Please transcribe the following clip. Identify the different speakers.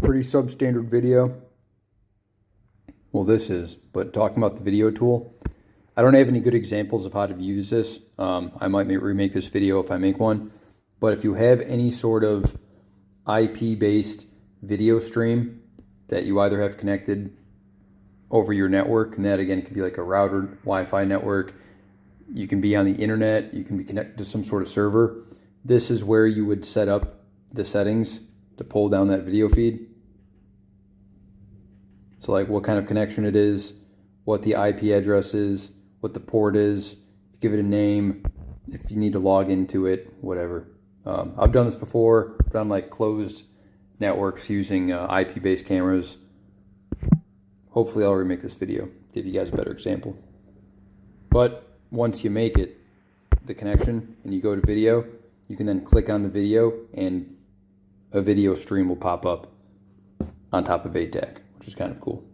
Speaker 1: Pretty substandard video. Well, this is, but talking about the video tool, I don't have any good examples of how to use this. I might remake this video if I make one. But if you have any sort of IP-based video stream that you either have connected over your network, and that again could be like a router, Wi-Fi network, you can be on the internet, you can be connected to some sort of server. This is where you would set up the settings to pull down that video feed. So like what kind of connection it is, what the IP address is, what the port is, give it a name, if you need to log into it, whatever. I've done this before, but on like closed networks using IP-based cameras. Hopefully I'll remake this video, give you guys a better example. But once you make it, the connection, and you go to video, you can then click on the video and a video stream will pop up on top of ATAK, which is kind of cool.